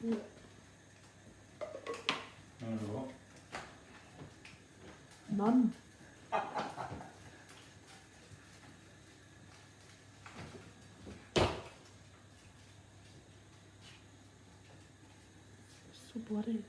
Yeah. There we go. None. So bloody.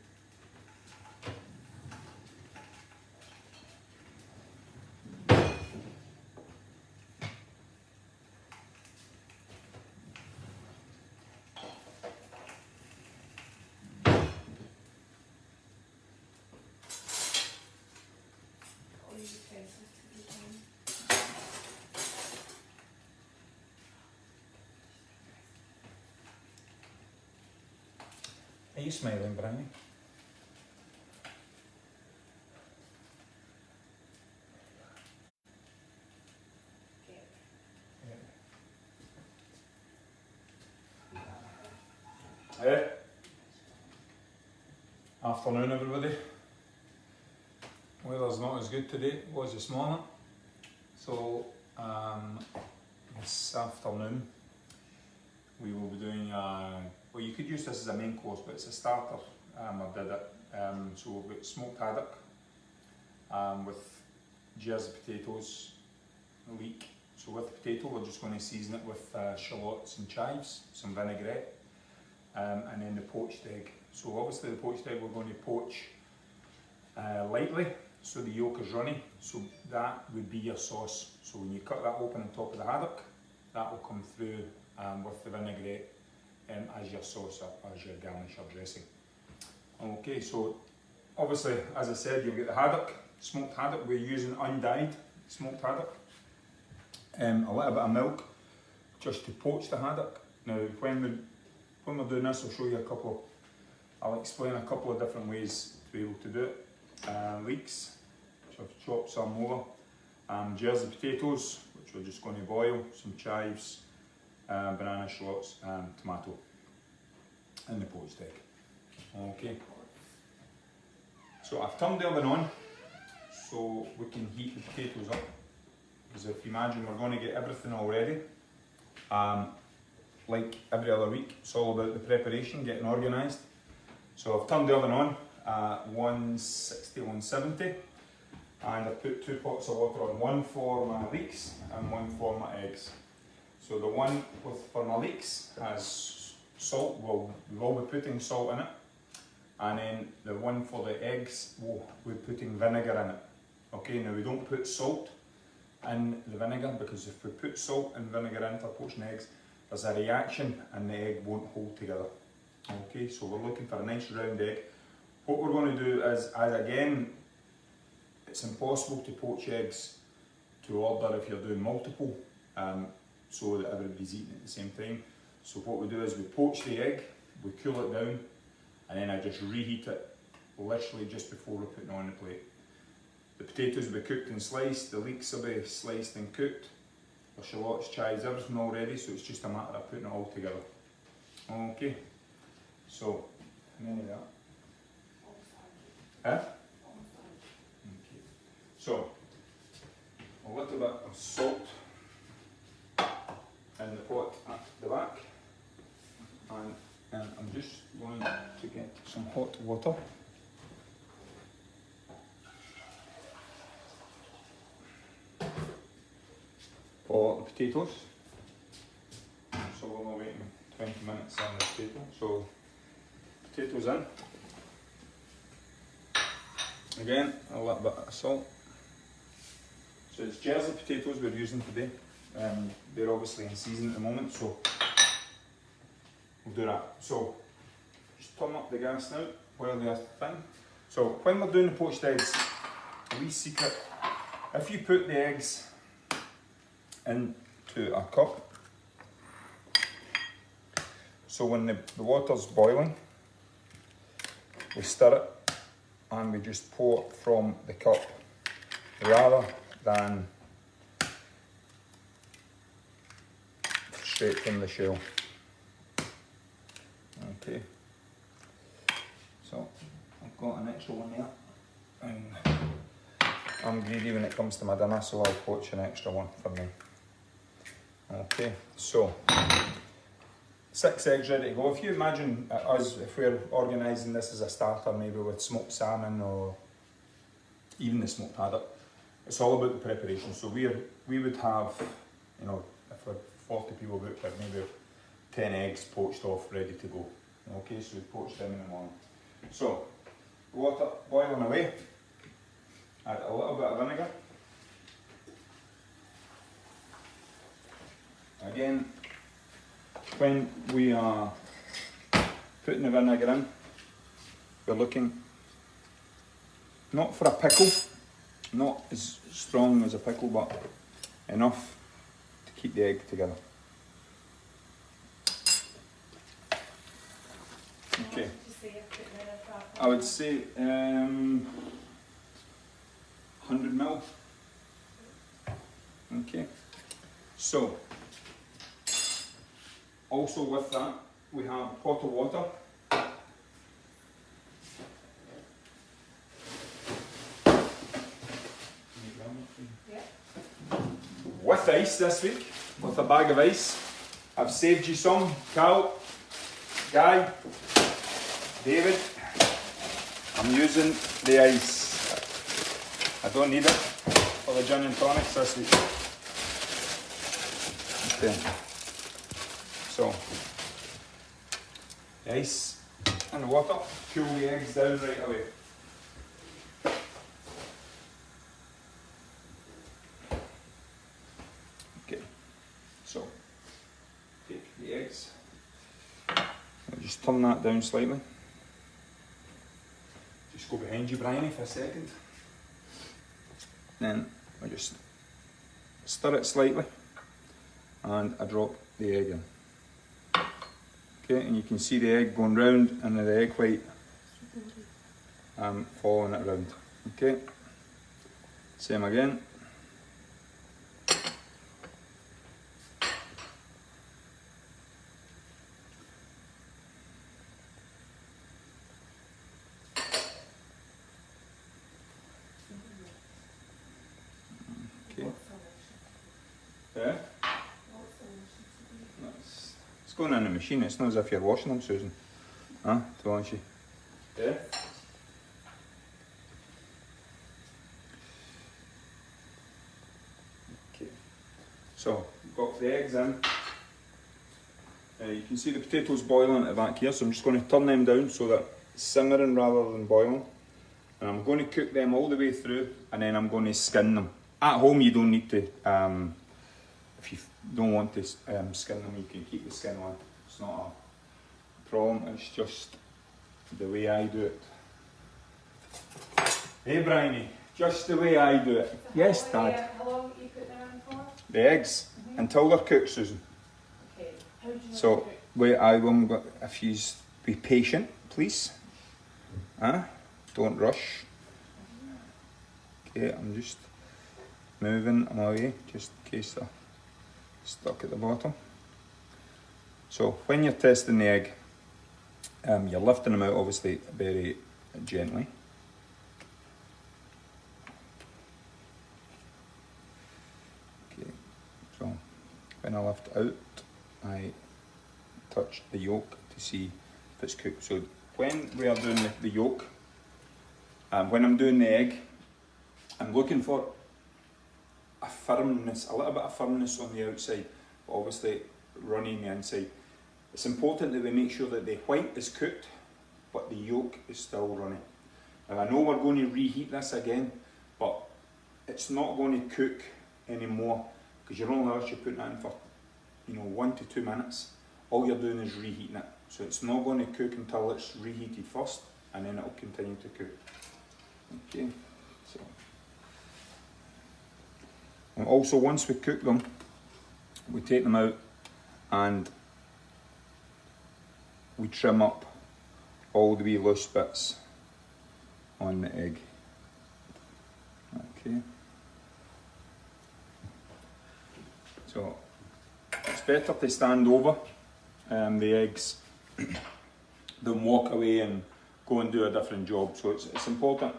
Are you smiling, Brownie? Hey. Afternoon, everybody. Weather's not as good today as it was this morning. So this afternoon we will be doing well, you could use this as a main course, but it's a starter. I did it. So we've got smoked haddock with Jersey potatoes, leek. So with the potato, we're just going to season it with shallots and chives, some vinaigrette, and then the poached egg. So obviously the poached egg we're going to poach lightly, so the yolk is runny. So that would be your sauce. So when you cut that open on top of the haddock, that will come through with the vinaigrette as your sauce, as your garnish or dressing. Okay, so obviously, as I said, you'll get the haddock, smoked haddock. We're using undyed smoked haddock. A little bit of milk just to poach the haddock. Now, when we're doing this, I'll show you I'll explain a couple of different ways to be able to do it. Leeks, which I've chopped some more. Jersey potatoes, which we're just going to boil. Some chives, banana shallots, and tomato. And the poached egg. Okay. So I've turned the oven on so we can heat the potatoes up. Because if you imagine, we're going to get everything all ready. Like every other week, it's all about the preparation, getting organised. So I've turned the oven on at 160, 170, and I've put 2 pots of water on, one for my leeks and one for my eggs. So the one for my leeks has salt, we'll be putting salt in it, and then the one for the eggs, we're putting vinegar in it. Okay, now we don't put salt in the vinegar, because if we put salt and vinegar into poaching eggs, there's a reaction and the egg won't hold together. Okay, so we're looking for a nice round egg. What we're going to do is, as again, it's impossible to poach eggs to order if you're doing multiple, so that everybody's eating at the same time. So what we do is we poach the egg, we cool it down, and then I just reheat it literally just before we put it on the plate. The potatoes will be cooked and sliced, the leeks will be sliced and cooked, the shallots, chives, everything all ready, so it's just a matter of putting it all together. Okay, so how many of that? Huh? Okay. So a little bit of salt in the pot at the back, and I'm just going to get some hot water. For the potatoes. So we're waiting 20 minutes on the potato. So potatoes in. Again, a little bit of salt. So it's Jersey potatoes we're using today. They're obviously in season at the moment, so we'll do that. So just turn up the gas now while they're thin. So when we're doing the poached eggs, a wee secret: if you put the eggs into a cup, so when the water's boiling, we stir it and we just pour it from the cup rather than straight from the shell. Okay, so I've got an extra one there, and I'm greedy when it comes to my dinner, so I'll poach an extra one for me. Okay, so 6 eggs ready to go. If you imagine us, if we're organising this as a starter, maybe with smoked salmon or even the smoked haddock, it's all about the preparation. So we would have, you know, if we're 40 people booked, maybe 10 eggs poached off, ready to go. Okay, so we poach them in the morning. So, water boiling away, add a little bit of vinegar. Again, when we are putting the vinegar in, we're looking not for a pickle, not as strong as a pickle, but enough to keep the egg together. Okay. I would say 100 ml. Okay. So, also with that, we have a pot of water. With ice this week, with a bag of ice. I've saved you some. Cal, Guy, David, I'm using the ice. I don't need it for the gin and tonics this week. Okay. So, the ice and the water, cool the eggs down right away. Okay, so take the eggs, I'll just turn that down slightly. Just go behind you, Bryony, for a second. Then I just stir it slightly and I drop the egg in. Okay, and you can see the egg going round and the egg white following it round. Okay, same again. Okay. Yeah. It's going in the machine, it's not as if you're washing them, Susan. Huh? Don't you? Yeah? Okay. So, we've got the eggs in. You can see the potatoes boiling at the back here, so I'm just going to turn them down so that it's simmering rather than boiling. And I'm going to cook them all the way through, and then I'm going to skin them. At home you don't need to, if you don't want to skin them, you can keep the skin on. It's not a problem, it's just the way I do it. Hey Bryony, just the way I do it. So yes, Dad. How long do you put them in for? The eggs, until they're cooked, Susan. Okay. How do you So, wait, I will, if you be patient, please. Don't rush. Okay, I'm just moving them away, just in case they're stuck at the bottom. So when you're testing the egg, you're lifting them out obviously very gently. Okay, so when I lift out, I touch the yolk to see if it's cooked. So when we are doing the yolk, when I'm doing the egg, I'm looking for a firmness, a little bit of firmness on the outside, but obviously runny on the inside. It's important that we make sure that the white is cooked, but the yolk is still runny. Now I know we're going to reheat this again, but it's not going to cook anymore because you're only actually putting it in for 1 to 2 minutes. All you're doing is reheating it. So it's not going to cook until it's reheated first, and then it will continue to cook. Okay, so. And also once we cook them, we take them out and we trim up all the wee loose bits on the egg. Okay. So it's better to stand over the eggs than walk away and go and do a different job. So it's important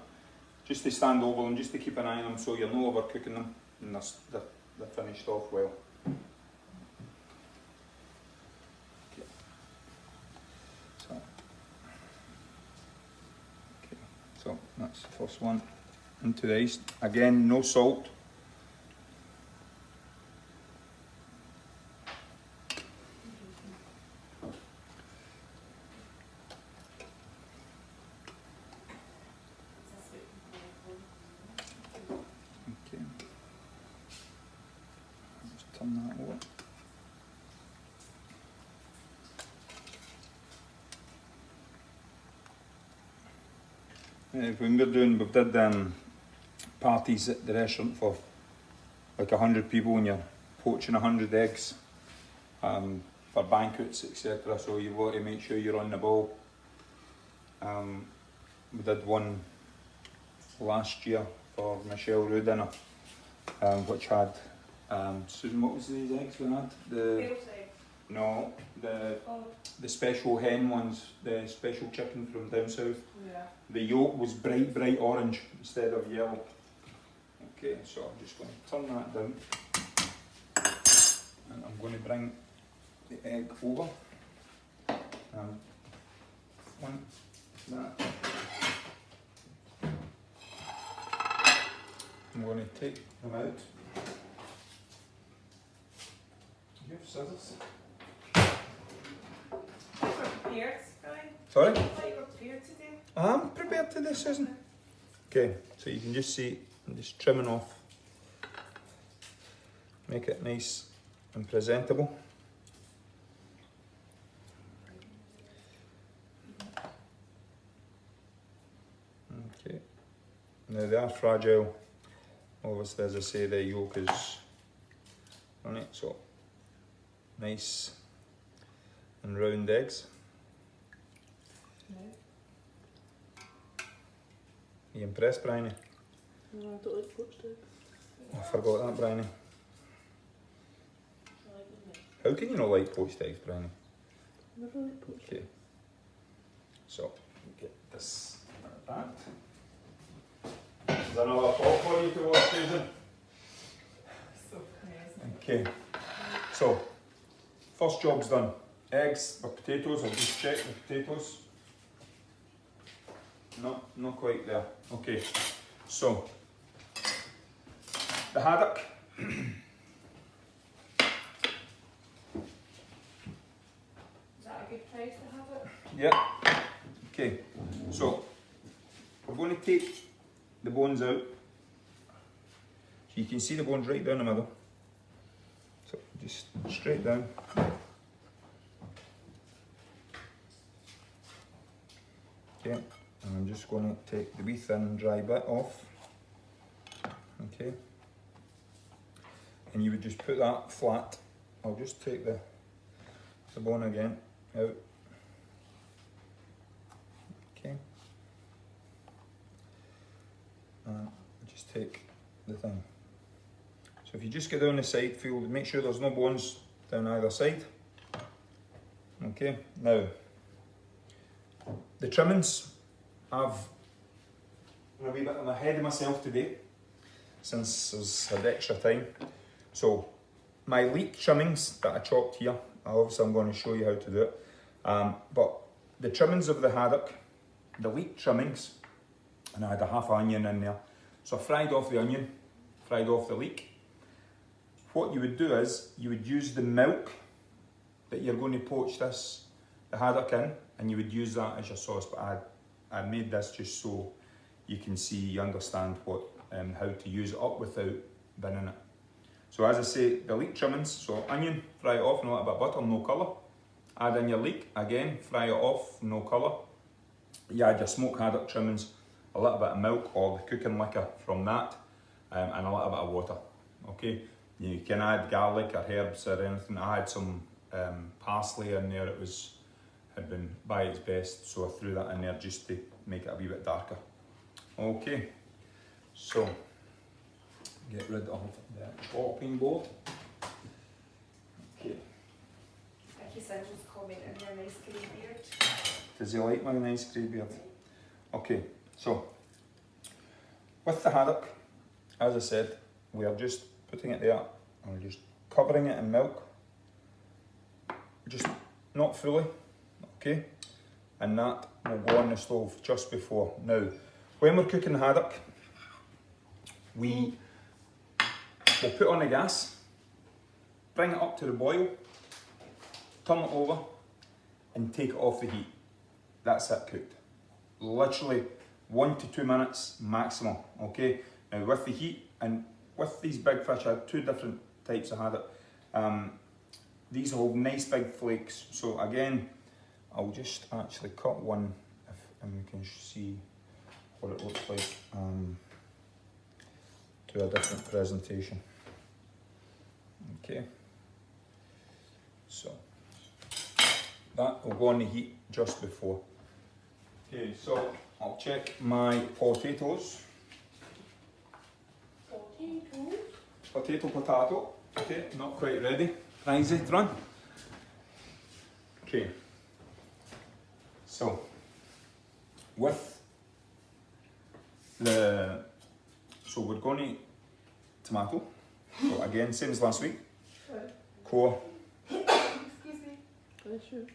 just to stand over them, just to keep an eye on them so you're not overcooking them and they're finished off well. Okay. That's the first one into the ice. Again, no salt. Okay. Just turn that over. When we've did parties at the restaurant for like 100 people, and you're poaching 100 eggs for banquets, etc. So you've got to make sure you're on the ball. We did one last year for Michelle Rue dinner, which had Susan. What was these eggs we had? No, the special hen ones, the special chicken from down south. Yeah. The yolk was bright orange instead of yellow. Okay, so I'm just going to turn that down, and I'm going to bring the egg over. One, that. I'm going to take them out. Do you have scissors? Prepared, Brian? Sorry? I thought you were prepared today. I'm prepared to this, Susan. Okay, so you can just see I'm just trimming off. Make it nice and presentable. Okay, now they are fragile. Obviously, as I say, the yolk is on it, so nice and round eggs. Are you impressed, Bryony? No, I don't like poached eggs. I forgot that, Bryony. How can you not like poached eggs, Bryony? I never like poached Okay. So, get this back. There's another pot for you to wash, Susan. So amazing. Okay. So, first job's done. Eggs or potatoes, I'll just check the potatoes. No, not quite there. Okay, so the haddock. Is that a good price to have it? Yeah. Okay, so we're going to take the bones out. So you can see the bones right down the middle. So just straight down. Okay. And I'm just going to take the wee thin dry bit off. Okay. And you would just put that flat. I'll just take the bone again out. Okay. And just take the thing. So if you just get down the side, make sure there's no bones down either side. Okay. Now, the trimmings. I've a wee bit ahead of myself today, since I've had extra time. So my leek trimmings that I chopped here, obviously I'm going to show you how to do it. But the trimmings of the haddock, the leek trimmings, and I had a half onion in there. So I fried off the onion, fried off the leek. What you would do is, you would use the milk that you're going to poach the haddock in, and you would use that as your sauce. But I made this just so you can see, you understand what how to use it up without binning it. So as I say, the leek trimmings, so onion, fry it off in a little bit of butter, no colour. Add in your leek, again, fry it off, no colour. You add your smoked haddock trimmings, a little bit of milk or the cooking liquor from that, and a little bit of water. Okay, you can add garlic or herbs or anything. I had some parsley in there, had been by its best, so I threw that in there just to make it a wee bit darker. Okay, so get rid of the chopping board. Okay. Vicky Sanders commenting on your nice grey beard. Does he like my nice grey beard? Okay, so with the haddock, as I said, we are just putting it there and we're just covering it in milk, just not fully. Okay, and that will go on the stove just before. Now, when we're cooking the haddock, we will put on the gas, bring it up to the boil, turn it over, and take it off the heat. That's it cooked. Literally 1 to 2 minutes maximum, okay? Now with the heat, and with these big fish, I had 2 different types of haddock. These hold nice big flakes, so again, I'll just actually cut one, and we can see what it looks like to a different presentation. Okay, so that will go on the heat just before. Okay, so I'll check my potatoes. Potato. Okay, not quite ready. Easy to run. Okay, so with we're going to tomato. So again, same as last week. Core. Excuse me. Bless you.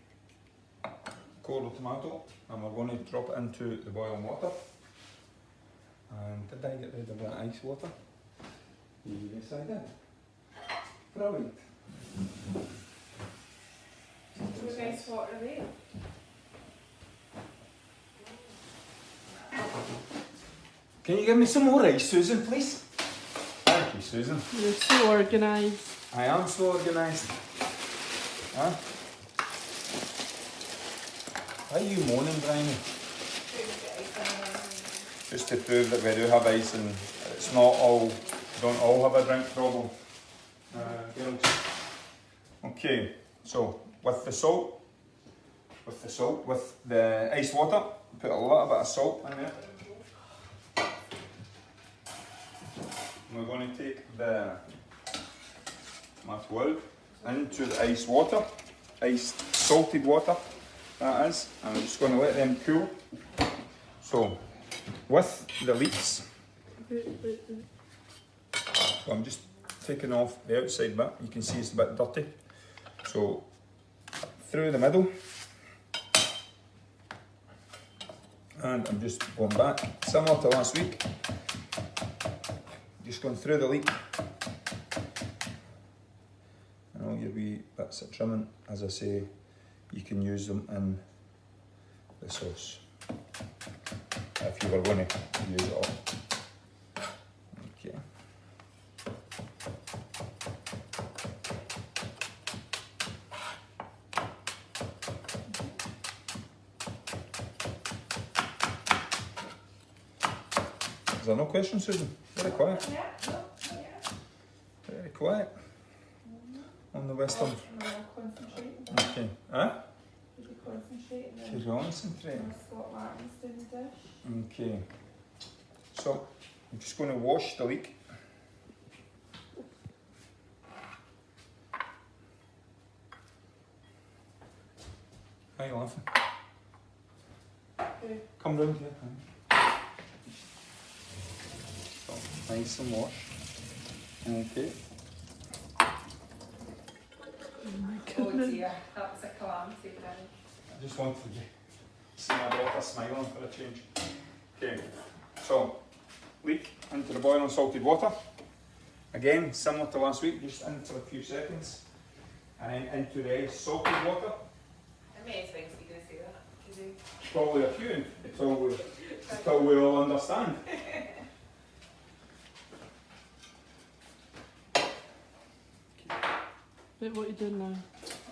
Core of tomato, and we're going to drop it into the boiling water. And did I get rid of that ice water? Yes, I did. Brilliant. With ice water there. Can you give me some more rice, Susan, please? Thank you, Susan. You're so organised. I am so organised. Huh? Why are you moaning, Bryony? Just to prove that we do have ice and it's not all, we don't all have a drink problem. Girls. Okay, so with the ice water, put a little bit of salt in there. We're going to take the tomato out into the ice water, iced salted water that is, and I'm just going to let them cool. So with the leeks, so I'm just taking off the outside bit. You can see it's a bit dirty. So through the middle, and I'm just going back, similar to last week. Just going through the leek, and all your wee bits of trimming. As I say, you can use them in the sauce if you were going to use it all. Okay. Is there no question, Susan? Very quiet. Yeah, no, yeah. Very quiet. On the western. Concentrating. Okay. Huh? Did you concentrate? You're concentrating. Scott Martin's doing the dish. Okay. So I'm just going to wash the leek. Why are you laughing? Okay. Come round here. So, nice and wash. Okay. Oh dear, that was a calamity, Brian. I just wanted to see my daughter smiling for a change. Okay, so leek into the boiling salted water. Again, similar to last week, just in for a few seconds. And then into the salted water. How many times are you going to say that? Probably a few until we all understand. But what are you doing now?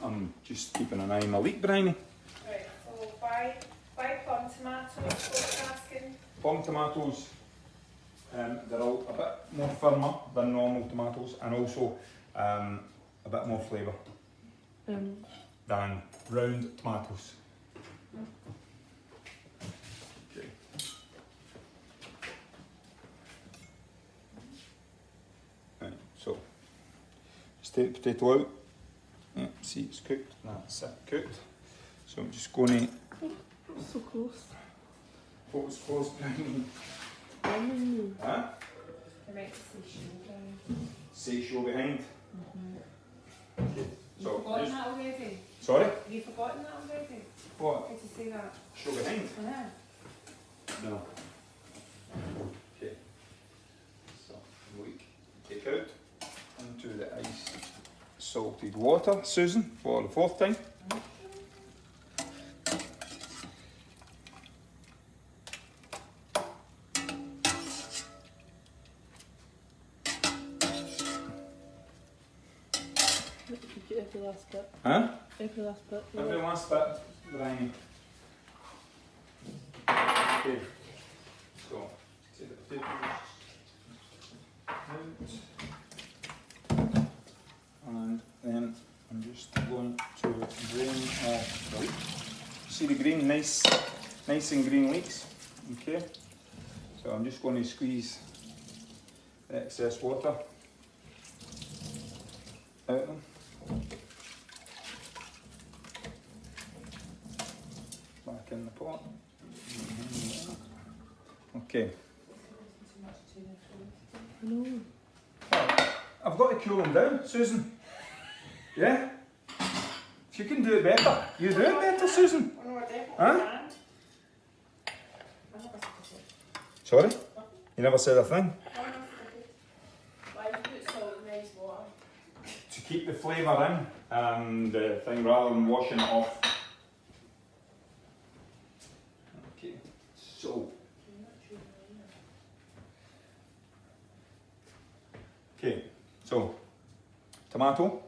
I'm just keeping an eye on my leek, Bryony. Right, so buy plum tomatoes, what asking? Plum tomatoes, they're all a bit more firmer than normal tomatoes, and also a bit more flavour than round tomatoes. Okay. Right, so just take the potato out. Yeah, see it's cooked. That's it, cooked. So I'm just going to. So close. What was close, Bryony? Huh? I might say shoe, Say show behind. Okay. So You've forgotten just, that already? sorry? Have you forgotten that already? What? Did you say that? Show behind? Yeah. No. take out into the ice salted water, Susan, for the 4th time. You get every last bit. Huh? Every last bit. Yeah. Every last bit, briny. Okay, so take the potatoes out. And then I'm just going to drain off the leek. See the green, nice and green leeks. Okay, so I'm just going to squeeze the excess water out of them. Back in the pot. Okay. I know. I've got to cool them down, Susan. Yeah? If you can do it better, you do it better, Susan. Oh, no, I definitely Huh? can. I never said it. Sorry? You never said a thing? Oh, no, why you put salt in nice water? To keep the flavour in and the thing rather than washing it off. Okay, so. Okay, so tomato.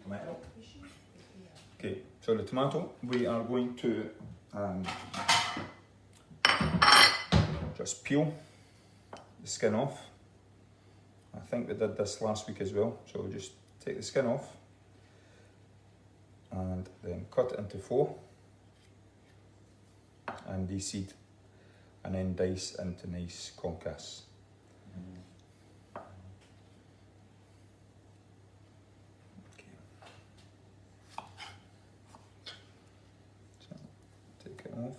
Tomato. Okay, so the tomato we are going to just peel the skin off. I think we did this last week as well, so we'll just take the skin off and then cut it into 4 and de-seed and then dice into nice concasse. Okay. So take it off.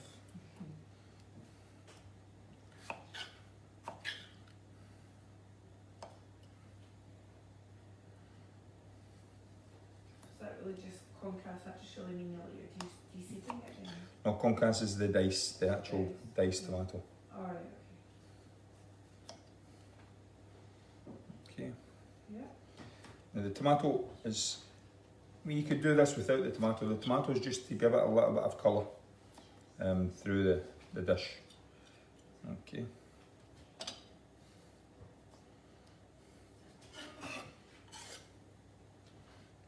Is that really just concasse? That just really mean that you're de-seeding it then? No, concasse is the dice, the actual diced tomato. Alright, Okay. yeah. Now the tomato is, I mean, you could do this without the tomato. The tomato is just to give it a little bit of colour through the dish. Okay.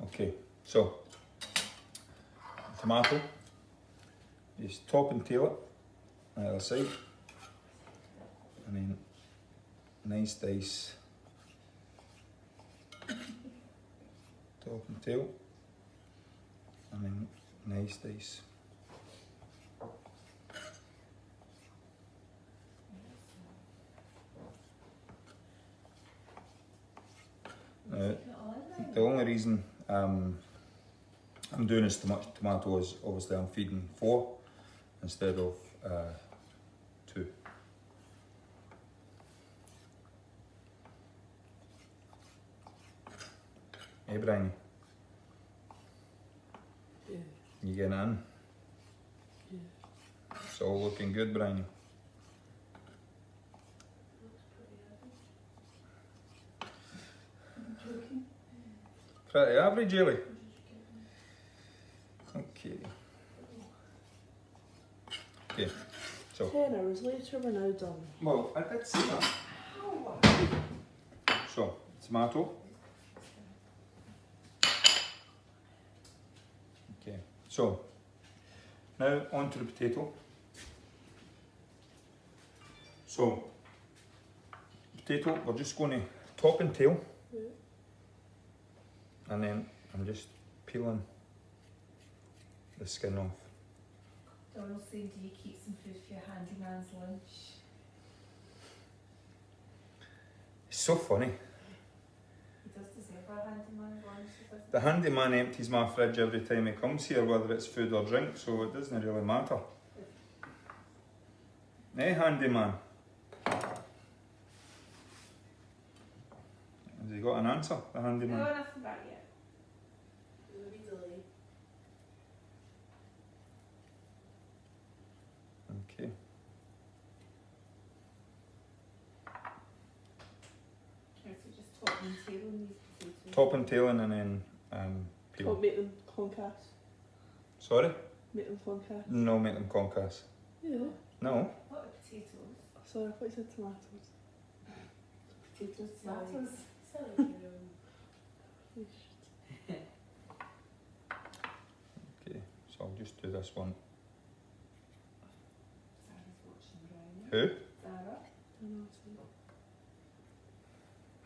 Okay, so tomato, just top and tail it on either side, and then nice dice, top and tail, and then nice dice. The only reason I'm doing this tomato is obviously I'm feeding 4 instead of 2. Hey Brian, Yeah. you getting in? Yeah. It's all looking good, Brian. Pretty average, really. Okay. Okay, so. 10 hours later, we're now done. Well, I did see that. So, tomato. Okay, so now on to the potato. So, potato, we're just going to top and tail. Yeah. And then I'm just peeling the skin off. Donald's saying, do you keep some food for your handyman's lunch? It's so funny. He does deserve our handyman's lunch, doesn't he? The handyman empties my fridge every time he comes here, whether it's food or drink, so it doesn't really matter. Eh, handyman? Has he got an answer, the handyman? No, nothing back yet. Okay. and tailing these potatoes. Top and tailing and then peel. Can't make them concasse. Sorry? Make them concasse. No, make them concasse. Yeah. No. What are potatoes? Sorry, I thought you said tomatoes. Potatoes, Tomatoes. Sorry. Okay, so I'll just do this one. Sarah's watching Brian. Who? Sarah.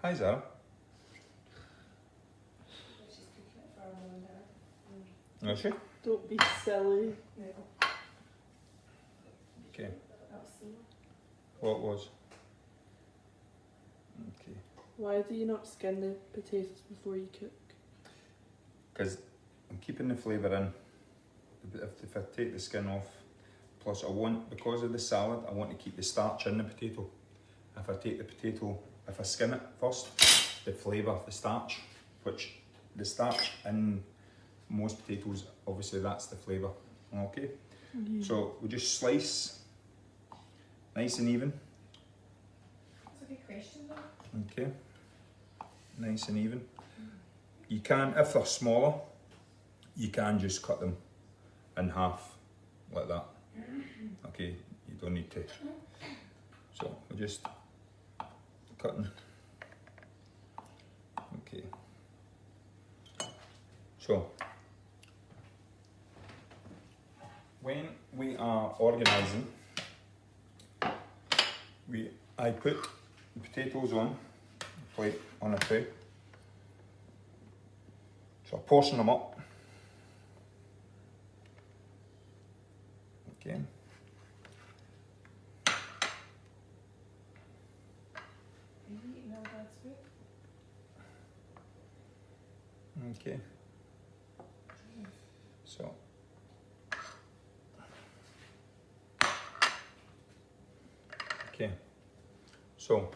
Hi Zara. She's cooking it for her mum and dad. Is she? Don't be silly. No, Okay. that's so. What was? Okay. Why do you not skin the potatoes before you cook? Because I'm keeping the flavour in. If I take the skin off, plus I want, because of the salad, I want to keep the starch in the potato. If I take the potato, if I skin it first, the flavour, the starch, which the starch in most potatoes, obviously that's the flavour. Okay? Yeah. So we just slice nice and even. That's a good question though. Okay, nice and even. You can, if they're smaller, you can just cut them in half like that. Okay, you don't need to. So we're just cutting. Okay. So when we are organising, I put the potatoes on a plate, on a tray. So I portion them up. Okay. Are you eating all dad's food? Okay. So. Okay. So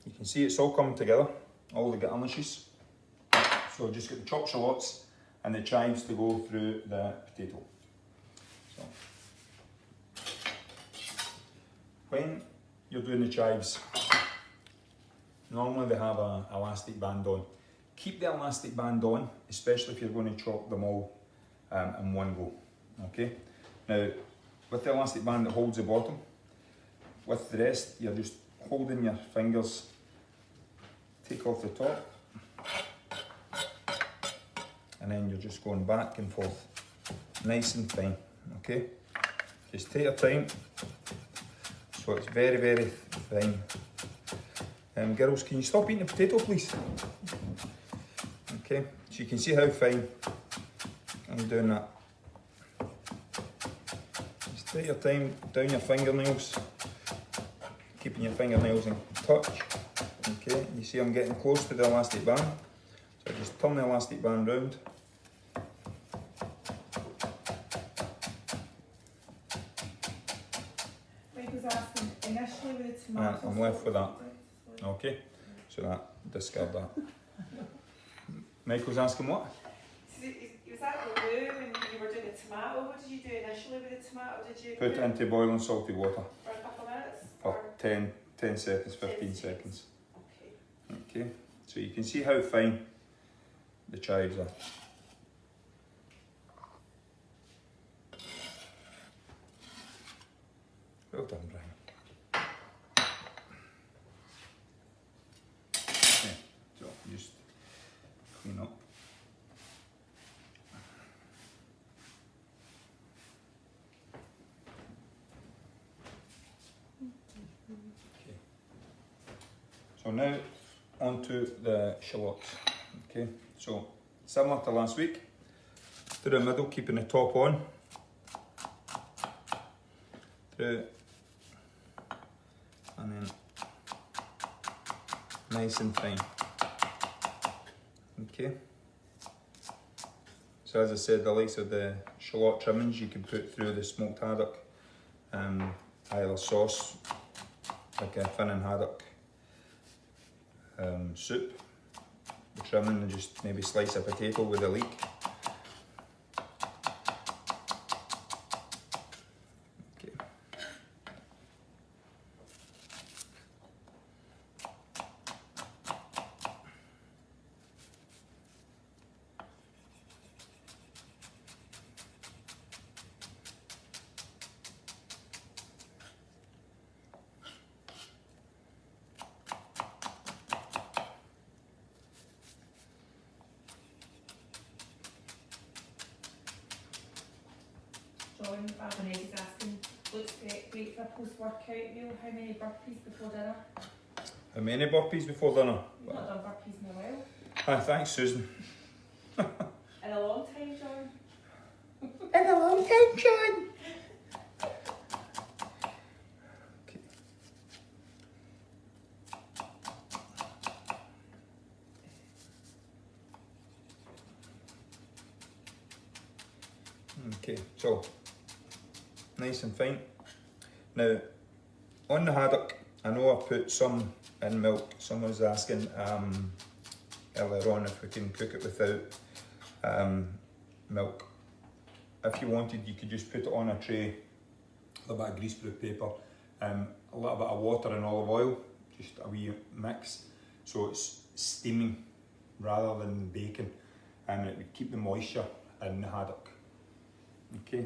you can see it's all coming together, all the garnishes. So just get the chopped shallots and the chives to go through the potato. So when you're doing the chives, normally they have an elastic band on. Keep the elastic band on, especially if you're going to chop them all in one go. Okay. Now, with the elastic band that holds the bottom, with the rest, you're just holding your fingers, take off the top, and then you're just going back and forth, nice and fine, okay? Just take your time, so it's very, very fine. Girls, can you stop eating the potato, please? Okay, so you can see how fine I'm doing that. Just take your time, down your fingernails, keeping your fingernails in touch. Okay, you see I'm getting close to the elastic band, so I just turn the elastic band round. Mike was asking initially with the And tomatoes. I'm left with that. Okay, so that, discard that. Michael's asking what? Was that the loo when you were doing the tomato? What did you do initially with the tomato? Did you Put it into boiling salty water for a couple of minutes? for Or 10 seconds, 15 seconds. okay. Okay, so you can see how fine the chives are. Well done, Brian. Okay, so just clean up. Okay. So now onto the shallots. Okay, so similar to last week, through the middle, keeping the top on. Through, and then nice and fine. Okay. So as I said, the likes of the shallot trimmings you can put through the smoked haddock, either sauce, like a fin and haddock soup, the trimming, and just maybe slice a potato with a leek. Okay. John Barnett is asking, looks great for a post-workout meal. How many burpees before dinner? How many burpees before dinner? You've not done burpees in a while. Ah, thanks, Susan. In a long time, John. In a long time, John. Okay. Okay, so nice and fine. Now, on the haddock, I know I put some in milk. Someone was asking earlier on if we can cook it without milk. If you wanted, you could just put it on a tray, a little bit of greaseproof paper, a little bit of water and olive oil, just a wee mix, so it's steaming rather than baking, and it would keep the moisture in the haddock. Okay.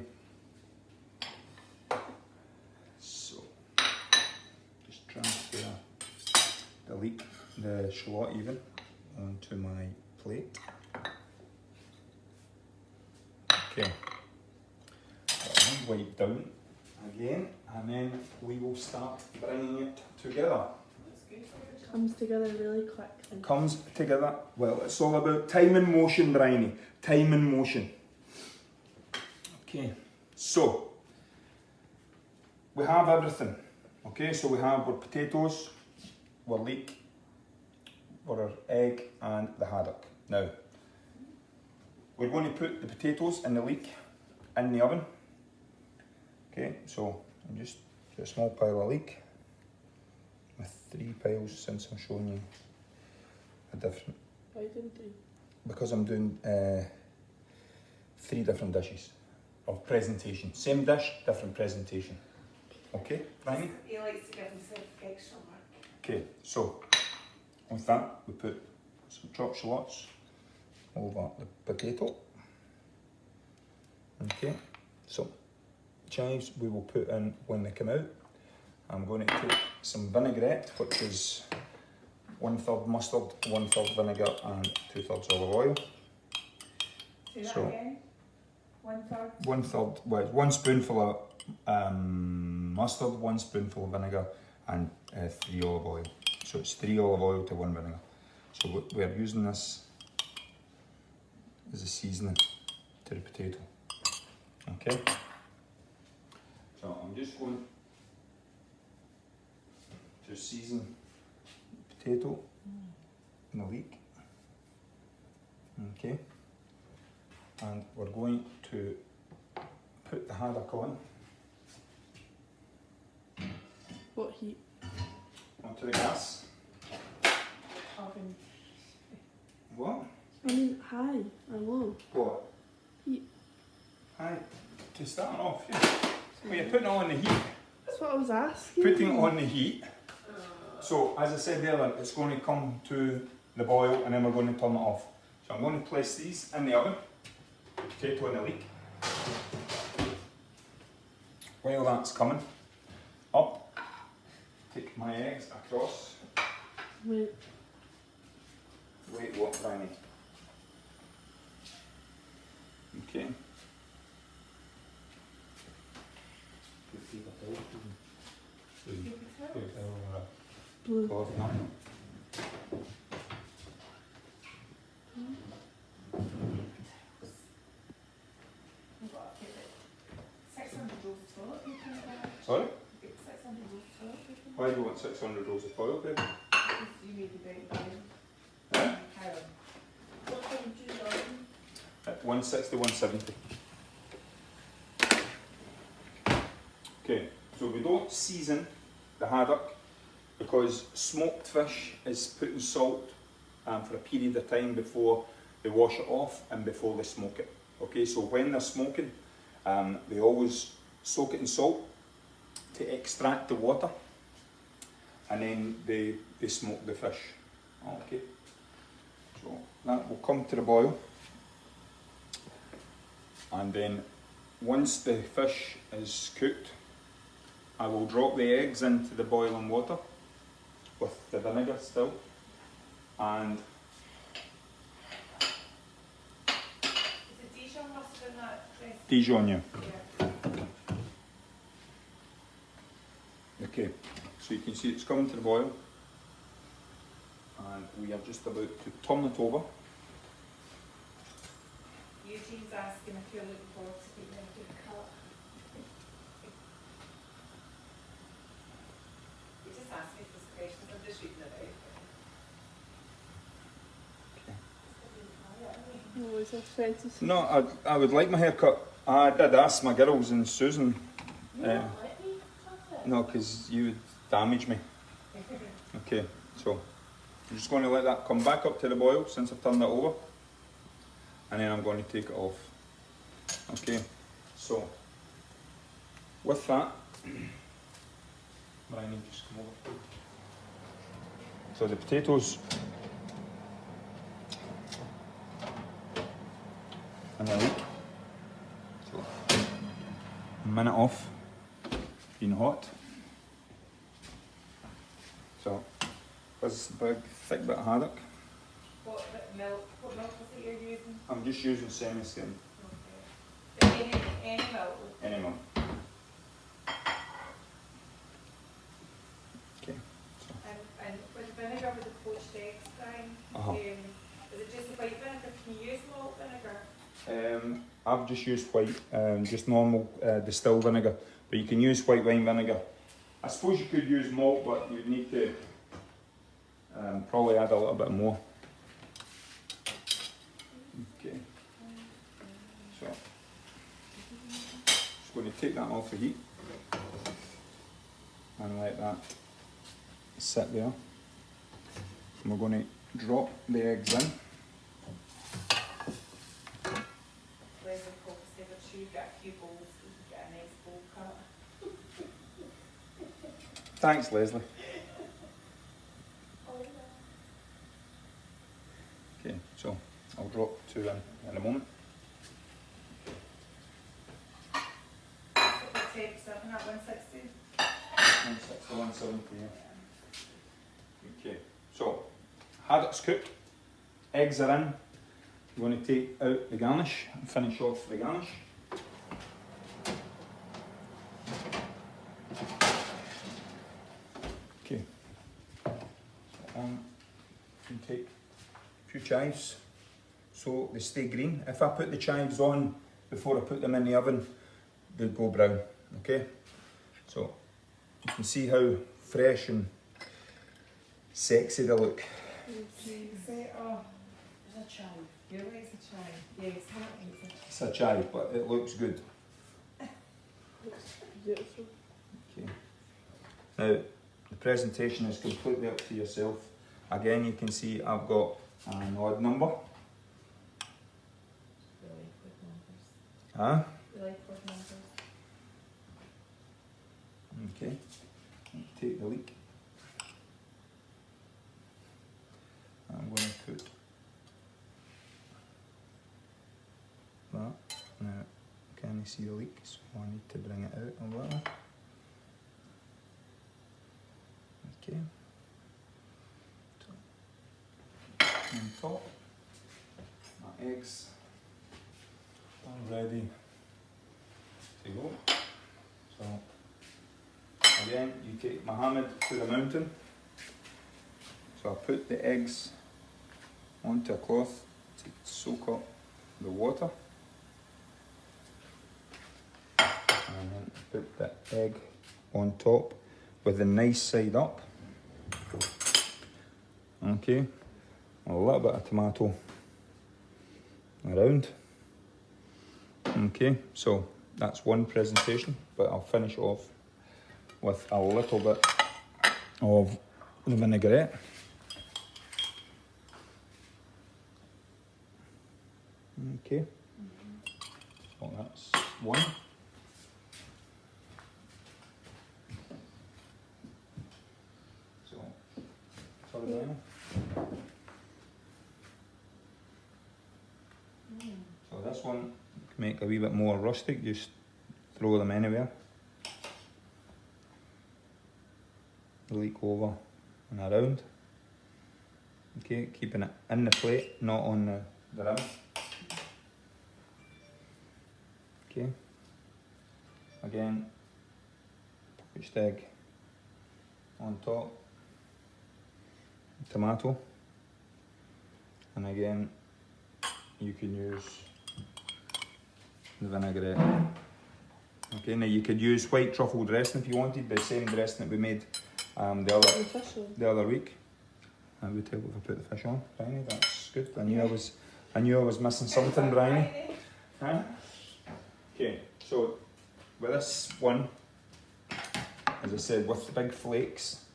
So, just transfer the leek, the shallot even, onto my plate. Okay. Wipe down again, and then we will start bringing it together. Comes together really quick. Comes together, well, it's all about time and motion, Bryony. Time and motion. Okay, so we have everything. Okay, so we have our potatoes, our leek, our egg, and the haddock. Now, we're going to put the potatoes and the leek in the oven. Okay, so I'm just do a small pile of leek with 3 piles since I'm showing you a different. Why didn't they? Because I'm doing 3 different dishes of presentation. Same dish, different presentation. Okay, Bryony? He likes to give himself extra work. Okay, so with that we put some chopped shallots over the potato. Okay, so chives we will put in when they come out. I'm going to take some vinaigrette, which is 1/3 mustard, 1/3 vinegar, and 2/3 olive oil. Say that So- again. 1/3. 1/3, well, 1 spoonful of mustard, 1 spoonful of vinegar, and 3 olive oil. So it's 3 olive oil to 1 vinegar. So we're using this as a seasoning to the potato. Okay. So I'm just going to season the potato and the leek. Okay. And we're going to put the haddock on What heat? onto the gas. Oven. What? I mean, high or low? What? Heat. Hi. To start off, yeah. Well, you're putting it on the heat. That's what I was asking. Putting it on the heat. So, as I said earlier, it's going to come to the boil and then we're going to turn it off. So I'm going to place these in the oven. Potato and the leek. While that's coming up, take my eggs across. Wait, Wait, what, Bryony? Okay. blue. Cloth, no? We've got to get 600 rolls of toilet paper in there. Sorry? Get 600 rolls of toilet paper. Why do you want 600 rolls of toilet paper? Because you made the bread down. Huh? Karen. What time do you know? At 160, 170. Okay, so we don't season the haddock because smoked fish is put in salt for a period of time before they wash it off and before they smoke it. Okay, so when they're smoking, they always soak it in salt to extract the water, and then they smoke the fish. Okay, so that will come to the boil, and then once the fish is cooked, I will drop the eggs into the boiling water with the vinegar still, and Is it Dijon mustard in that recipe? Dijon, yeah. Yeah. coming to the boil, and we are just about to turn it over. Eugene's asking if you're looking forward to being into the colour. He just asked me this question, I'm just reading it out. No, it's offensive. No, I would like my hair cut. I did ask my girls and Susan. Let me touch it. No, because you would damage me. Okay, so I'm just going to let that come back up to the boil since I've turned it over, and then I'm going to take it off. Okay, so with that, Brian, you just come over. So the potatoes and the leek. So a minute off, being hot. So this is a big, thick bit of haddock. What milk is it you're using? I'm just using semi-skim. Okay. Any milk? Any milk. Okay. So. And with vinegar with the poached eggs, Brian, is it just white vinegar? Can you use malt vinegar? I've just used white, just normal distilled vinegar, but you can use white wine vinegar. I suppose you could use malt, but you'd need to probably add a little bit more. Okay. So, just going to take that off the heat and let that sit there. And we're going to drop the eggs in. Where's the cook say that you've got a few bowls, you can get a nice bowl cut. Thanks, Leslie. Okay, so I'll drop two in a moment. Tape 7 at 160. 160, 170, yeah. Okay, so haddock's cooked, eggs are in. We're going to take out the garnish and finish off the garnish. Okay, so you can take a few chives so they stay green. If I put the chives on before I put them in the oven, they'll go brown, okay? So you can see how fresh and sexy they look. Say, oh, there's a chive. You like a chive? Yes, It's a chive, but it looks good. Looks beautiful. Okay. Now, the presentation is completely up to yourself. Again, you can see I've got an odd number. We like good numbers. Huh? We like good numbers. Okay. Take the leek. I'm going to put that. Now, can you see the leek? So I need to bring it out a little. Okay. So, on top, my eggs are ready to go. So, again, you take Muhammad to the mountain. So I put the eggs onto a cloth to soak up the water. And then put the egg on top with the nice side up. Okay, a little bit of tomato around. Okay, so that's one presentation, but I'll finish off with a little bit of the vinaigrette. Okay, so that's one. So, sorry, Diana. So this one, can make a wee bit more rustic, just throw them anywhere. Leek over and around. Okay, keeping it in the plate, not on the rim. Okay. Again, poached egg on top tomato, and again you can use the vinaigrette. Okay, now you could use white truffle dressing if you wanted, the same dressing that we made the other week. I would help if I put the fish on, Bryony. That's good. I knew I was missing something, Bryony. Huh? Okay, so with this one, as I said, with the big flakes,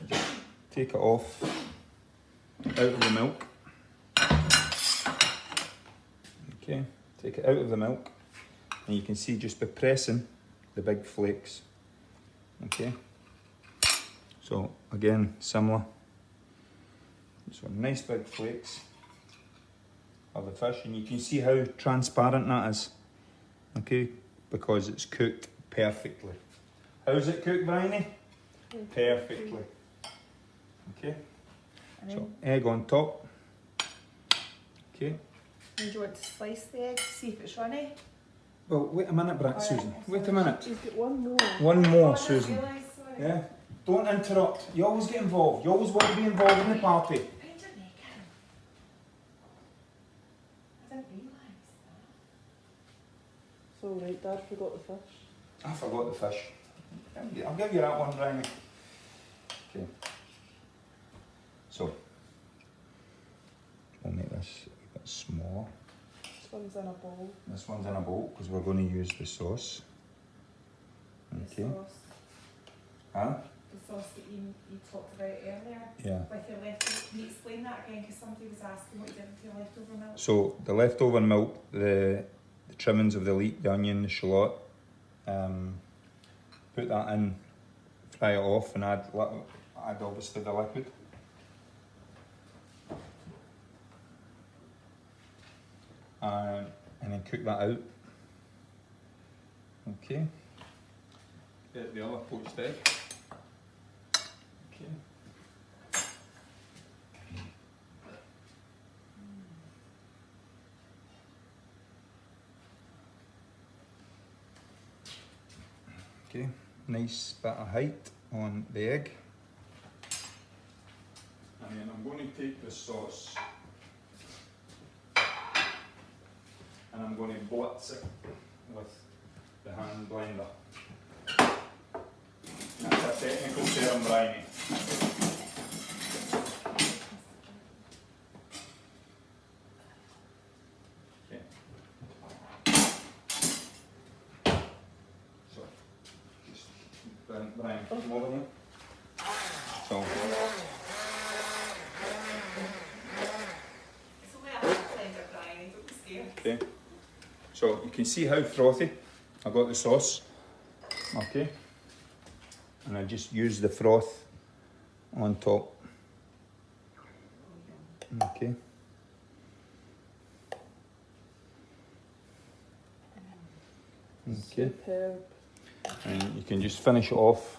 just take it off out of the milk. Okay, take it out of the milk, and you can see just by pressing the big flakes. Okay, so again, similar. So nice big flakes of the fish, and you can see how transparent that is. Okay, because it's cooked perfectly. How's it cooked, Bryony? Perfectly. Okay, so egg on top. Okay. And do you want to slice the egg to see if it's runny? Well, wait a minute, Susan. Wait a minute. She's got one more. One more, Susan. Realise, sorry. Yeah. Don't interrupt. You always get involved. You always want to be involved in the party. Pound an egg in. I didn't realise that. It's alright, Dad forgot the fish. I forgot the fish. I'll give you that one, Bryony. Okay. So, we'll make this a bit smaller. This one's in a bowl. This one's in a bowl because we're going to use the sauce. Okay. The sauce. Huh? The sauce that you talked about earlier. Yeah. With your leftover. Can you explain that again? Because somebody was asking what you did with your leftover milk. So, the leftover milk, the trimmings of the leek, the onion, the shallot, put that in, fry it off, and add obviously the liquid. And then cook that out. Okay. Get the other poached egg. Okay. Okay, nice bit of height on the egg. And then I'm going to take the sauce and I'm going to blitz it with the hand blender. That's a technical term, Bryony. Okay. So, just Brian, come over here. So. It's only a hand blender, Brian. Don't be scared. Okay. So you can see how frothy I got the sauce. Okay. And I just use the froth on top. Okay. Okay. Superb. And you can just finish it off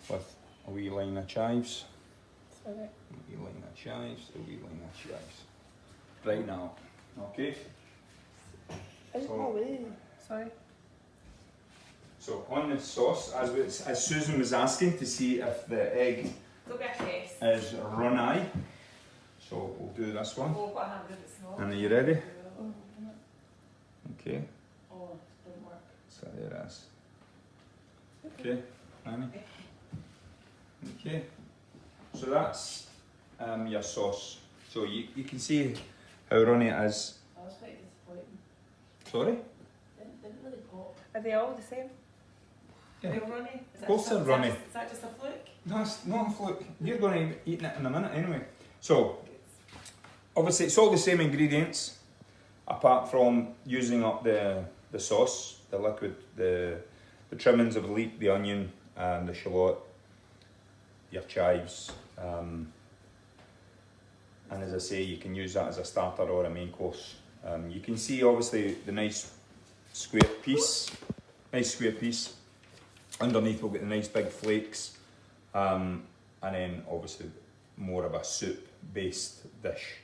with a wee line of chives. Sorry. A wee line of chives, a wee line of chives. Right now. Okay. Out So- my way. Sorry. So on the sauce, as Susan was asking to see if the egg Go get a test. is runny. So we'll do this one. Oh, what happened if it's not? And are you ready? Oh, Okay. Oh, it didn't work. So there it is. Okay, Annie. Okay. So that's your sauce. So you can see how runny it is. that was quite disappointing. Sorry? Didn't really pop. Are they all the same? Yeah. They're runny? Is Of course they're runny. Is that just a fluke? No, it's not a fluke. You're going to be eating it in a minute anyway. So, obviously it's all the same ingredients, apart from using up the sauce, the liquid, the trimmings of the leek, the onion, and the shallot, your chives, and as I say, you can use that as a starter or a main course. You can see obviously the nice square piece. Underneath we'll get the nice big flakes, and then obviously more of a soup based dish.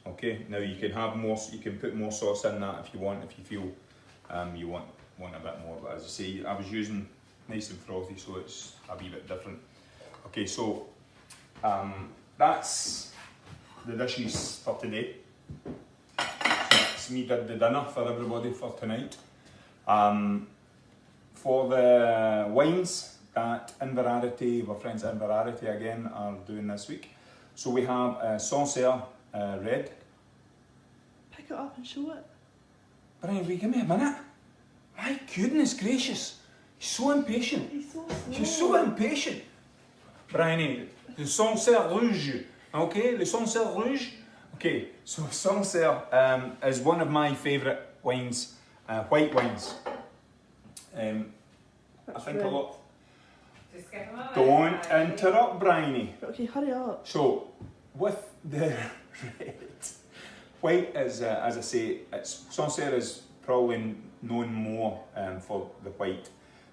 Okay, now you can have more, you can put more sauce in that if you want, if you feel you want a bit more, but as I say, I was using nice and frothy, so it's a wee bit different. Okay, so that's the dishes for today. That's me did the dinner for everybody for tonight. For the wines that Inverarity, our friends at Inverarity again are doing this week. So we have Sancerre Red. Pick it up and show it. Brian, will you give me a minute? My goodness gracious, he's so impatient. He's so slow. She's so impatient. Brian, the Sancerre Rouge. Okay, the Sancerre Rouge. Okay, so Sancerre is one of my favourite wines, white wines. I think a lot. Just skip them away. Don't interrupt, Bryony. Okay, hurry up. So, with the red, white is, as I say, Sancerre is probably known more for the white.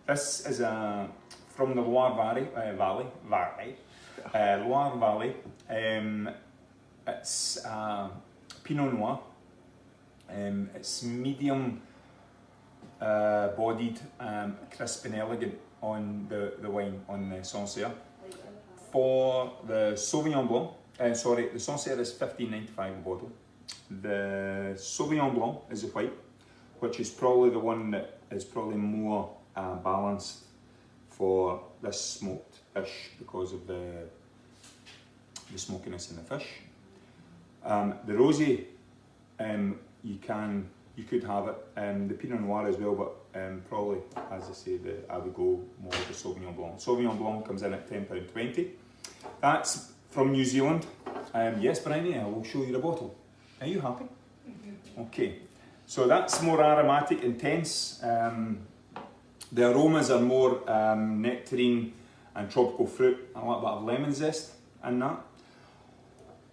This is from the Loire Valley. Loire Valley. It's Pinot Noir. It's medium bodied, crisp and elegant on the wine, on the Sancerre. For the Sauvignon Blanc, the Sancerre is $15.95 a bottle. The Sauvignon Blanc is the white, which is probably the one that is probably more balanced for this smoked fish because of the smokiness in the fish. The Rosé, you could have it. The Pinot Noir as well, but probably, as I say, I would go more with the Sauvignon Blanc. Sauvignon Blanc comes in at £10.20. That's from New Zealand. Yes, Bryony, I will show you the bottle. Are you happy? Okay, so that's more aromatic, intense. The aromas are more nectarine and tropical fruit, a little bit of lemon zest in that.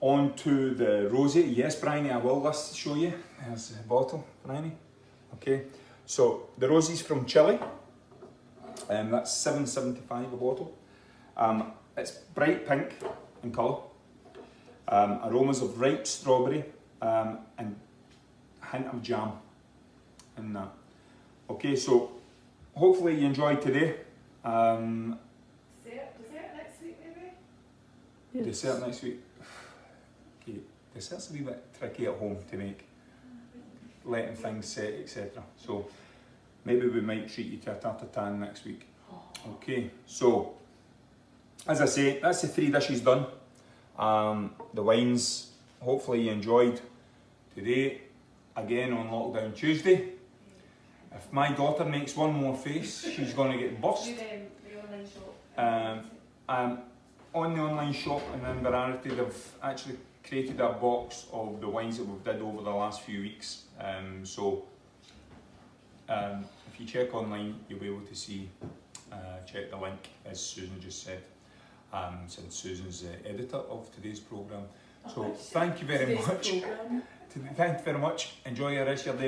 On to the Rosé. Yes, Bryony, I will show you. There's the bottle, Bryony. Okay, so the Rosé is from Chile. That's $7.75 a bottle. It's bright pink in colour. Aromas of ripe strawberry and a hint of jam in that. Okay, so hopefully you enjoyed today. Dessert next week, maybe? Yes. Dessert next week. Okay, dessert's a wee bit tricky at home to make, letting things set, etc. So maybe we might treat you to a tartare next week. Okay, so as I say, that's the 3 dishes done. The wines, hopefully you enjoyed today. Again on Lockdown Tuesday. If my daughter makes one more face, she's going to get burst. Do the online shop. On the online shop in Inverarity, they've actually created a box of the wines that we've did over the last few weeks. If you check online, you'll be able to see, check the link, as Susan just said, since Susan's the editor of today's programme. So thank you very much. Thank you very much. Enjoy your rest of your day.